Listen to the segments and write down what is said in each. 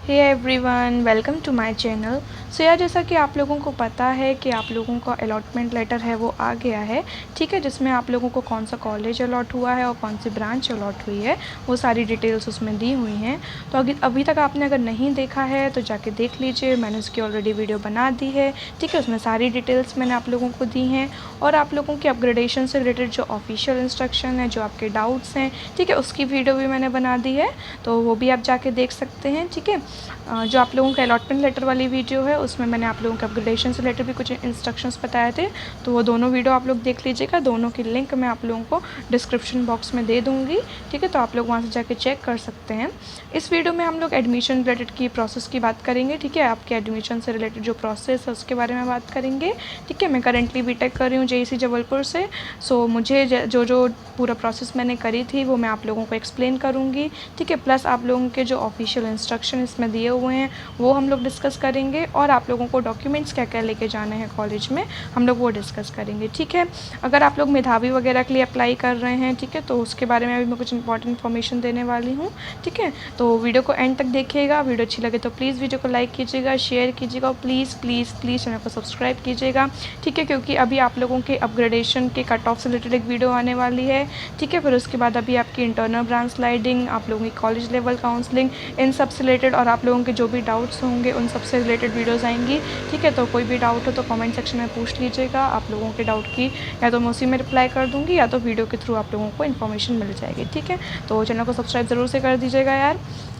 Hey everyone, welcome to my channel. So यार, जैसा कि आप लोगों को पता है कि आप लोगों का अलॉटमेंट लेटर है वो आ गया है, ठीक है, जिसमें आप लोगों को कौन सा कॉलेज अलॉट हुआ है और कौन सी ब्रांच अलॉट हुई है वो सारी डिटेल्स उसमें दी हुई हैं। तो अभी तक आपने अगर नहीं देखा है तो जाके देख लीजिए, मैंने उसकी ऑलरेडी वीडियो बना दी है, ठीक है। उसमें सारी डिटेल्स मैंने आप लोगों को दी हैं और आप लोगों के अपग्रेडेशन से रिलेटेड जो ऑफिशियल इंस्ट्रक्शन है, जो आपके डाउट्स हैं, ठीक है, उसकी वीडियो भी मैंने बना दी है, तो वो भी आप जाके देख सकते हैं, ठीक है। जो आप लोगों का अलॉटमेंट लेटर वाली वीडियो है उसमें मैंने आप लोगों के अपग्रेडेशन से रिलेटेड भी कुछ इंस्ट्रक्शंस बताए थे, तो वो दोनों वीडियो आप लोग देख लीजिएगा। दोनों की लिंक मैं आप लोगों को डिस्क्रिप्शन बॉक्स में दे दूँगी, ठीक है, तो आप लोग वहाँ से जाके चेक कर सकते हैं। इस वीडियो में हम लोग एडमिशन रिलेटेड की प्रोसेस की बात करेंगे, ठीक है, आपके एडमिशन से रिलेटेड जो प्रोसेस है उसके बारे में बात करेंगे, ठीक है। मैं करेंटली बीटेक कर रही हूँ जेईसी जबलपुर से, सो मुझे जो पूरा प्रोसेस मैंने करी थी वो मैं आप लोगों को एक्सप्लेन करूँगी, ठीक है। प्लस आप लोगों के जो ऑफिशियल इंस्ट्रक्शन इसमें दिए हुए हैं वो हम लोग डिस्कस करेंगे और आप लोगों को डॉक्यूमेंट्स क्या क्या लेके जाने हैं कॉलेज में हम लोग वो डिस्कस करेंगे, ठीक है। अगर आप लोग मेधावी वगैरह के लिए अप्लाई कर रहे हैं, ठीक है, तो उसके बारे में अभी मैं कुछ इंपॉर्टेंट इन्फॉर्मेशन देने वाली हूँ, ठीक है। तो वीडियो को एंड तक देखिएगा। वीडियो अच्छी लगे तो प्लीज़ वीडियो को लाइक कीजिएगा, शेयर कीजिएगा और प्लीज़ प्लीज़ प्लीज़ चैनल को सब्सक्राइब कीजिएगा, ठीक है, क्योंकि अभी आप लोगों के अपग्रेडेशन के कट ऑफ से रिलेटेड एक वीडियो आने वाली है, ठीक है। फिर उसके बाद अभी आपकी इंटरनल ब्रांच स्लाइडिंग, आप लोगों की कॉलेज लेवल काउंसलिंग, इन सब से रिलेटेड और आप लोगों के जो भी डाउट्स होंगे उन सब से रिलेटेड वीडियोस आएंगी, ठीक है। तो कोई भी डाउट हो तो कमेंट सेक्शन में पूछ लीजिएगा। आप लोगों के डाउट की या तो मैं उसी में रिप्लाई कर दूँगी या तो वीडियो के थ्रू आप लोगों को इन्फॉर्मेशन मिल जाएगी, ठीक है। तो चैनल को सब्सक्राइब ज़रूर से कर दीजिएगा यार,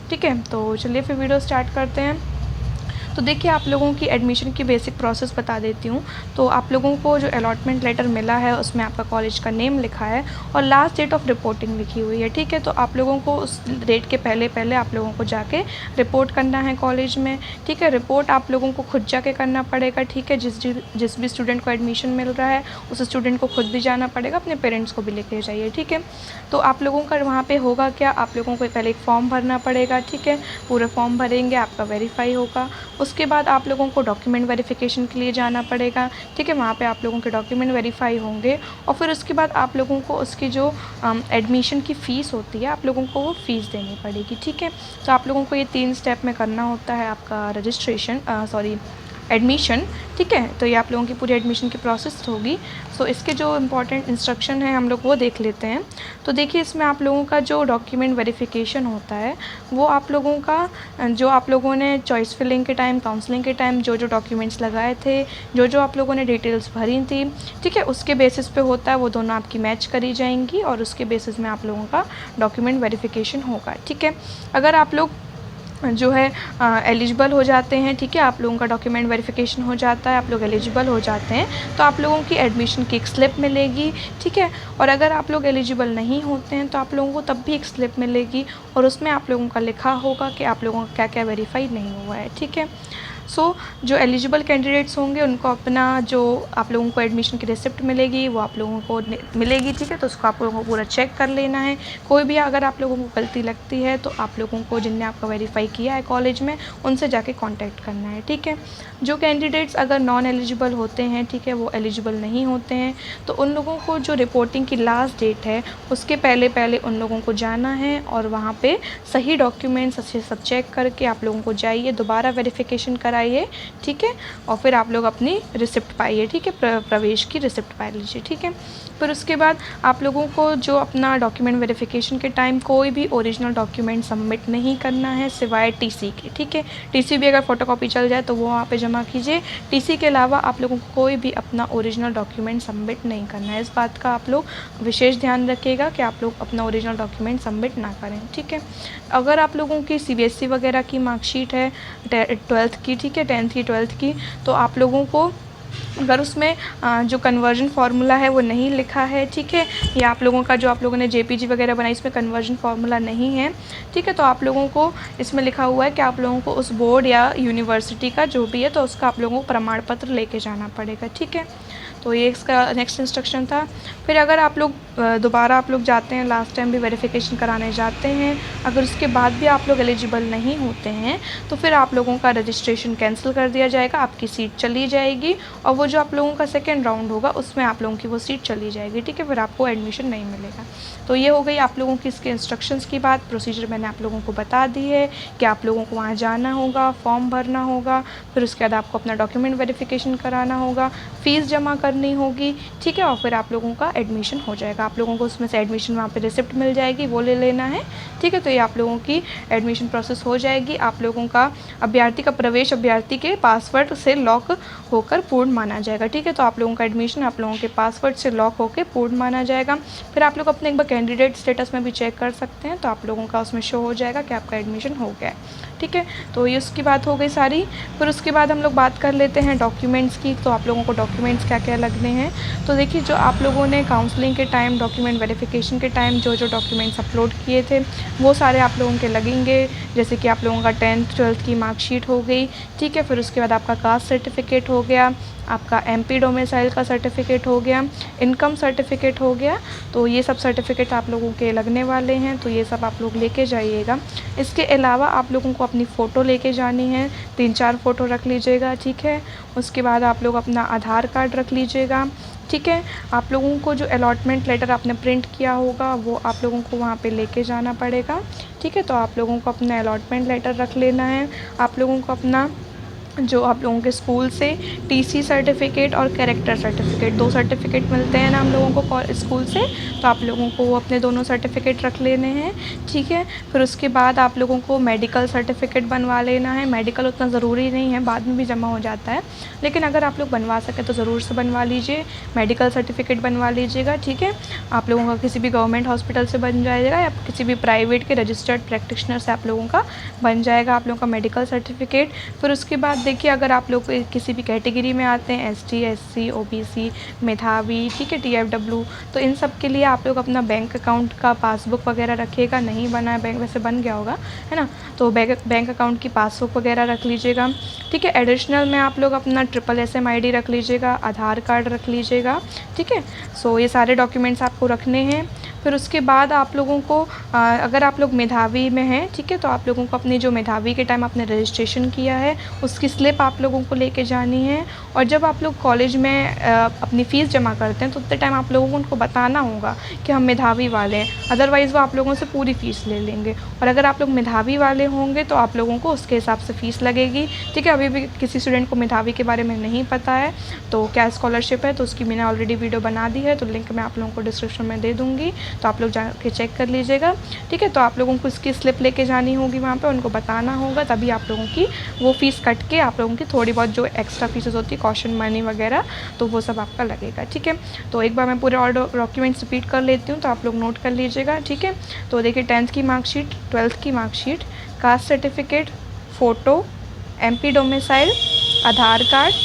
ठीक है। तो चलिए फिर वीडियो स्टार्ट करते हैं। तो देखिए, आप लोगों की एडमिशन की बेसिक प्रोसेस बता देती हूँ। तो आप लोगों को जो अलॉटमेंट लेटर मिला है उसमें आपका कॉलेज का नेम लिखा है और लास्ट डेट ऑफ रिपोर्टिंग लिखी हुई है, ठीक है। तो आप लोगों को उस डेट के पहले पहले आप लोगों को जाके रिपोर्ट करना है कॉलेज में, ठीक है। रिपोर्ट आप लोगों को खुद जाके करना पड़ेगा, ठीक है। जिस भी स्टूडेंट को एडमिशन मिल रहा है उस स्टूडेंट को खुद भी जाना पड़ेगा, अपने पेरेंट्स को भी लेके जाइए, ठीक है। तो आप लोगों का वहाँ पे होगा क्या, आप लोगों को पहले एक फॉर्म भरना पड़ेगा, ठीक है। पूरा फॉर्म भरेंगे, आपका वेरीफाई होगा। उसके बाद आप लोगों को डॉक्यूमेंट वेरिफिकेशन के लिए जाना पड़ेगा, ठीक है। वहाँ पे आप लोगों के डॉक्यूमेंट वेरीफाई होंगे और फिर उसके बाद आप लोगों को उसकी जो एडमिशन की फ़ीस होती है आप लोगों को वो फ़ीस देनी पड़ेगी, ठीक है। तो आप लोगों को ये 3 स्टेप में करना होता है आपका रजिस्ट्रेशन एडमिशन, ठीक है। तो ये आप लोगों की पूरी एडमिशन की प्रोसेस होगी। सो इसके जो इम्पॉर्टेंट इंस्ट्रक्शन है हम लोग वो देख लेते हैं। तो देखिए, इसमें आप लोगों का जो डॉक्यूमेंट वेरिफिकेशन होता है वो आप लोगों का जो आप लोगों ने चॉइस फिलिंग के टाइम, काउंसलिंग के टाइम जो डॉक्यूमेंट्स लगाए थे, जो आप लोगों ने डिटेल्स भरी थी, ठीक है, उसके बेसिस पे होता है। वो दोनों आपकी मैच करी जाएंगी और उसके बेसिस में आप लोगों का डॉक्यूमेंट वेरिफिकेशन होगा, ठीक है। अगर आप लोग जो है एलिजिबल हो जाते हैं, ठीक है, आप लोगों का डॉक्यूमेंट वेरिफिकेशन हो जाता है, आप लोग एलिजिबल हो जाते हैं, तो आप लोगों की एडमिशन की एक स्लिप मिलेगी, ठीक है। और अगर आप लोग एलिजिबल नहीं होते हैं तो आप लोगों को तब भी एक स्लिप मिलेगी और उसमें आप लोगों का लिखा होगा कि आप लोगों का क्या क्या वेरीफाई नहीं हुआ है, ठीक है। सो जो एलिजिबल कैंडिडेट्स होंगे उनको अपना जो आप लोगों को एडमिशन की रिसिप्ट मिलेगी वो आप लोगों को मिलेगी, ठीक है। तो उसको आप लोगों को पूरा चेक कर लेना है। कोई भी अगर आप लोगों को गलती लगती है तो आप लोगों को जिनने आपका वेरीफाई किया है कॉलेज में उनसे जाके कांटेक्ट करना है, ठीक है। जो कैंडिडेट्स अगर नॉन एलिजिबल होते हैं, ठीक है, वो एलिजिबल नहीं होते हैं, तो उन लोगों को जो रिपोर्टिंग की लास्ट डेट है उसके पहले पहले उन लोगों को जाना है और वहाँ पे सही डॉक्यूमेंट्स अच्छे सब चेक करके आप लोगों को जाइए, दोबारा वेरिफिकेशन कराइए, ठीक है। और फिर आप लोग अपनी रिसिप्ट पाइए, ठीक है, प्रवेश की रिसिप्ट पा लीजिए, ठीक है। फिर उसके बाद आप लोगों को जो अपना डॉक्यूमेंट वेरिफिकेशन के टाइम कोई भी ओरिजिनल डॉक्यूमेंट सबमिट नहीं करना है सिवाय टीसी के, ठीक है। टीसी भी अगर फ़ोटोकॉपी चल जाए तो वो वहाँ पे जमा कीजिए। टीसी के अलावा आप लोगों को कोई भी अपना ओरिजिनल डॉक्यूमेंट सबमिट नहीं करना है। इस बात का आप लोग विशेष ध्यान रखिएगा कि आप लोग अपना ओरिजिनल डॉक्यूमेंट सबमिट ना करें, ठीक है। अगर आप लोगों की सीबीएसई वगैरह की मार्कशीट है 12th की, ठीक है, 10th की 12th की, तो आप लोगों को अगर उसमें जो कन्वर्जन फार्मूला है वो नहीं लिखा है, ठीक है, या आप लोगों का जो आप लोगों ने जेपीजी वगैरह बनाई इसमें कन्वर्जन फार्मूला नहीं है, ठीक है, तो आप लोगों को इसमें लिखा हुआ है कि आप लोगों को उस बोर्ड या यूनिवर्सिटी का जो भी है तो उसका आप लोगों को प्रमाण पत्र लेके जाना पड़ेगा, ठीक है। तो ये इसका नेक्स्ट इंस्ट्रक्शन था। फिर अगर आप लोग दोबारा आप लोग जाते हैं, लास्ट टाइम भी वेरिफिकेशन कराने जाते हैं, अगर उसके बाद भी आप लोग एलिजिबल नहीं होते हैं तो फिर आप लोगों का रजिस्ट्रेशन कैंसिल कर दिया जाएगा, आपकी सीट चली जाएगी और वो जो आप लोगों का सेकेंड राउंड होगा उसमें आप लोगों की वो सीट चली जाएगी, ठीक है। फिर आपको एडमिशन नहीं मिलेगा। तो ये हो गई आप लोगों की इसके इंस्ट्रक्शंस की बात। प्रोसीजर मैंने आप लोगों को बता दी है कि आप लोगों को वहाँ जाना होगा, फॉर्म भरना होगा, फिर उसके बाद आपको अपना डॉक्यूमेंट वेरिफिकेशन कराना होगा, फ़ीस जमा करनी होगी, ठीक है, और फिर आप लोगों का एडमिशन हो जाएगा। आप लोगों को उसमें से एडमिशन वहाँ पे रिसिप्ट मिल जाएगी, वो ले लेना है, ठीक है। तो ये आप लोगों की एडमिशन प्रोसेस हो जाएगी। आप लोगों का अभ्यर्थी का प्रवेश अभ्यर्थी के पासवर्ड से लॉक होकर पूर्ण माना जाएगा, ठीक है। तो आप लोगों का एडमिशन आप लोगों के पासवर्ड से लॉक होकर पूर्ण माना जाएगा। फिर आप लोग अपने एक बार कैंडिडेट स्टेटस में भी चेक कर सकते हैं, तो आप लोगों का उसमें शो हो जाएगा कि आपका एडमिशन हो गया है, ठीक है। तो ये उसकी बात हो गई सारी। फिर उसके बाद हम लोग बात कर लेते हैं डॉक्यूमेंट्स की। तो आप लोगों को डॉक्यूमेंट्स क्या क्या लगने हैं, तो देखिए जो आप लोगों ने काउंसलिंग के टाइम डॉक्यूमेंट वेरिफिकेशन के टाइम जो जो डॉक्यूमेंट्स अपलोड किए थे वो सारे आप लोगों के लगेंगे। जैसे कि आप लोगों का 10th 12th की मार्कशीट हो गई, ठीक है। फिर उसके बाद आपका कास्ट सर्टिफिकेट हो गया, आपका MP डोमिसाइल का सर्टिफिकेट हो गया, इनकम सर्टिफिकेट हो गया। तो ये सब सर्टिफिकेट आप लोगों के लगने वाले हैं, तो ये सब आप लोग लेके जाइएगा। इसके अलावा आप लोगों को अपनी फ़ोटो लेके जानी है, 3-4 फ़ोटो रख लीजिएगा, ठीक है। उसके बाद आप लोग अपना आधार कार्ड रख लीजिएगा, ठीक है। आप लोगों को जो अलॉटमेंट लेटर आपने प्रिंट किया होगा वो आप लोगों को वहाँ पे लेके जाना पड़ेगा, ठीक है। तो आप लोगों को अपना अलॉटमेंट लेटर रख लेना है। आप लोगों को अपना जो आप लोगों के स्कूल से TC सर्टिफिकेट और कैरेक्टर सर्टिफिकेट 2 सर्टिफिकेट मिलते हैं ना हम लोगों को स्कूल से, तो आप लोगों को वो अपने दोनों सर्टिफिकेट रख लेने हैं, ठीक है। फिर उसके बाद आप लोगों को मेडिकल सर्टिफिकेट बनवा लेना है। मेडिकल उतना ज़रूरी नहीं है, बाद में भी जमा हो जाता है, लेकिन अगर आप लोग बनवा सकें तो ज़रूर से बनवा लीजिए, मेडिकल सर्टिफिकेट बनवा लीजिएगा, ठीक है। आप लोगों का किसी भी गवर्नमेंट हॉस्पिटल से बन जाएगा या किसी भी प्राइवेट के रजिस्टर्ड प्रैक्टिशनर से आप लोगों का बन जाएगा आप लोगों का मेडिकल सर्टिफिकेट। फिर उसके बाद देखिए अगर आप लोग किसी भी कैटेगरी में आते हैं ST SC OBC मेधावी, ठीक है, TFW, तो इन सब के लिए आप लोग अपना बैंक अकाउंट का पासबुक वगैरह रखिएगा। नहीं बना है बैंक, वैसे बन गया होगा, है ना, तो बैंक अकाउंट की पासबुक वगैरह रख लीजिएगा, ठीक है। एडिशनल में आप लोग अपना SSSM ID रख लीजिएगा, आधार कार्ड रख लीजिएगा, ठीक है। सो ये सारे डॉक्यूमेंट्स आपको रखने हैं। फिर उसके बाद आप लोगों को अगर आप लोग मेधावी में हैं, ठीक है, तो आप लोगों को अपनी जो मेधावी के टाइम आपने रजिस्ट्रेशन किया है उसकी स्लिप आप लोगों को लेके जानी है। और जब आप लोग कॉलेज में अपनी फ़ीस जमा करते हैं तो उतने टाइम आप लोगों को उनको बताना होगा कि हम मेधावी वाले हैं, अदरवाइज़ वो आप लोगों से पूरी फ़ीस ले लेंगे। और अगर आप लोग मेधावी वाले होंगे तो आप लोगों को उसके हिसाब से फ़ीस लगेगी, ठीक है। अभी भी किसी स्टूडेंट को मेधावी के बारे में नहीं पता है तो क्या स्कॉलरशिप है, तो उसकी मैंने ऑलरेडी वीडियो बना दी है, तो लिंक मैं आप लोगों को डिस्क्रिप्शन में दे दूँगी, तो आप लोग जाके चेक कर लीजिएगा, ठीक है। तो आप लोगों को इसकी स्लिप लेके जानी होगी, वहाँ पे उनको बताना होगा, तभी आप लोगों की वो फ़ीस कट के आप लोगों की थोड़ी बहुत जो एक्स्ट्रा फीसेस होती है कॉशन मनी वगैरह, तो वो सब आपका लगेगा, ठीक है। तो एक बार मैं पूरे और डॉक्यूमेंट्स रिपीट कर लेती हूँ, तो आप लोग नोट कर लीजिएगा, ठीक है। तो देखिए 10th की मार्कशीट, 12th की marksheet, caste certificate, photo, MP domicile, Aadhaar card,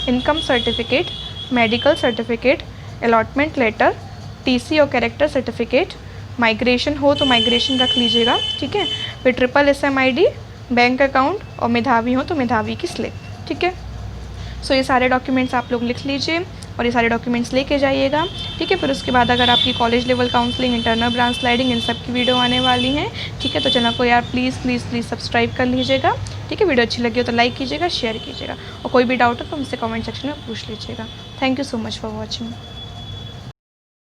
income certificate, medical certificate, allotment letter, TC और कैरेक्टर सर्टिफिकेट, माइग्रेशन हो तो माइग्रेशन रख लीजिएगा, ठीक है। फिर SSSM ID, बैंक अकाउंट और मेधावी हो तो मेधावी की स्लिप, ठीक है। सो ये सारे डॉक्यूमेंट्स आप लोग लिख लीजिए और ये सारे डॉक्यूमेंट्स लेके जाइएगा, ठीक है। फिर उसके बाद अगर आपकी college level counselling, internal branch sliding, इन सब की वीडियो आने वाली हैं, ठीक है। तो चैनल को यार प्लीज़ सब्सक्राइब कर लीजिएगा, ठीक है। वीडियो अच्छी लगी हो तो लाइक कीजिएगा, शेयर कीजिएगा, और कोई भी डाउट हो तो मुझसे कमेंट सेक्शन में पूछ लीजिएगा। Thank you so much for watching.